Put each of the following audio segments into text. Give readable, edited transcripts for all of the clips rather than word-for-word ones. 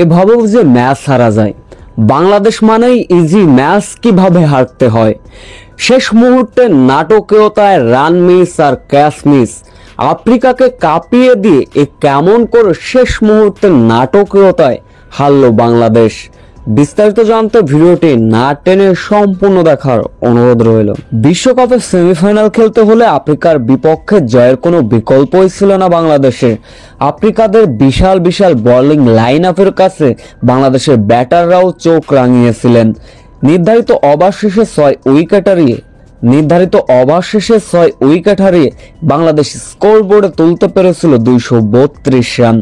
এভাবেও যে ম্যাচ হারা যায়। বাংলাদেশ মানেই ইজি ম্যাচ কিভাবে হারতে হয়। শেষ মুহূর্তে নাটকীয়তায় রান মিস আর ক্যাচ মিস, আফ্রিকাকে কাঁপিয়ে দিয়ে কেমন করে শেষ মুহূর্তে নাটকীয়তায় হারলো বাংলাদেশ। বিস্তারিত জানতে ভিডিওটি না টেনে সম্পূর্ণ দেখার অনুরোধ রইল। বিশ্বকাপের সেমিফাইনাল খেলতে হলে আফ্রিকার বিপক্ষে জয়ের কোনো বিকল্পই ছিল না বাংলাদেশের। আফ্রিকাদের বিশাল বিশাল বোলিং লাইন আপের কাছে বাংলাদেশের ব্যাটাররাও চোখ রাঙিয়েছিলেন। নির্ধারিত ওভার শেষে 6 উইকেট হারিয়ে বাংলাদেশ স্কোরবোর্ডে তুলতে পেরেছিল 232 রান।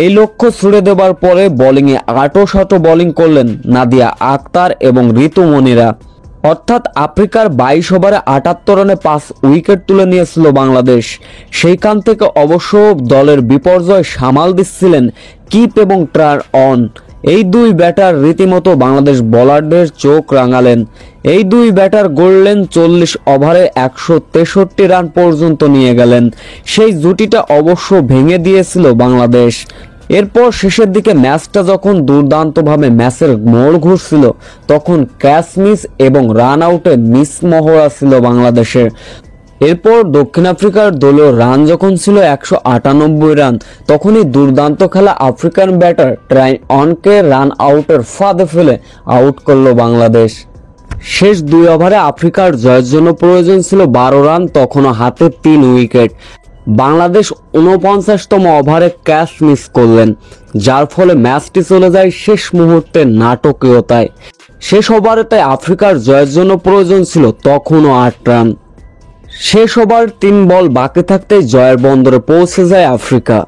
এই লক্ষ্য ছুড়ে দেবার পরে বোলিংয়ে আঁটো বোলিং করলেন নাদিয়া আক্তার এবং ঋতু মনিরা। অর্থাৎ আফ্রিকার 22 ওভারে 78 রানে 5 উইকেট তুলে নিয়েছিল বাংলাদেশ। সেইখান থেকে অবশ্য দলের বিপর্যয় সামাল দিচ্ছিলেন কিপ এবং ট্রার অন। এই দুই ব্যাটার রীতিমতো বাংলাদেশ বোলারদের চোখ রাঙালেন। এই দুই ব্যাটার গড়লেন 40 ওভারে 163 রান পর্যন্ত নিয়ে গেলেন। সেই জুটিটা অবশ্য ভেঙে দিয়েছিল বাংলাদেশ। এরপর শেষের দিকে ম্যাচটা যখন দুর্দান্তভাবে ম্যাচের মোড় ঘুরছিল, তখন ক্যাচ মিস এবং রান আউটে মিস মহড়া ছিল বাংলাদেশের। এরপর দক্ষিণ আফ্রিকার দলীয় রান যখন ছিল 198 রান, তখনই দুর্দান্ত খেলা আফ্রিকান ব্যাটার ট্রাই অনকে রান আউটের ফাঁদে ফেলে আউট করলো বাংলাদেশ। শেষ 2 ওভারে আফ্রিকার জয়ের জন্য প্রয়োজন ছিল 12 রান, তখনও হাতে 3 উইকেট। বাংলাদেশ 49তম ওভারে ক্যাচ মিস করলেন, যার ফলে ম্যাচটি চলে যায় শেষ মুহূর্তে নাটকীয়তায়। শেষ ওভারে তাই আফ্রিকার জয়ের জন্য প্রয়োজন ছিল তখনও 8 রান। শেষ ওভার 3 বল বাকি থাকতেই জয়ের বন্দরে পৌঁছে যায় আফ্রিকা।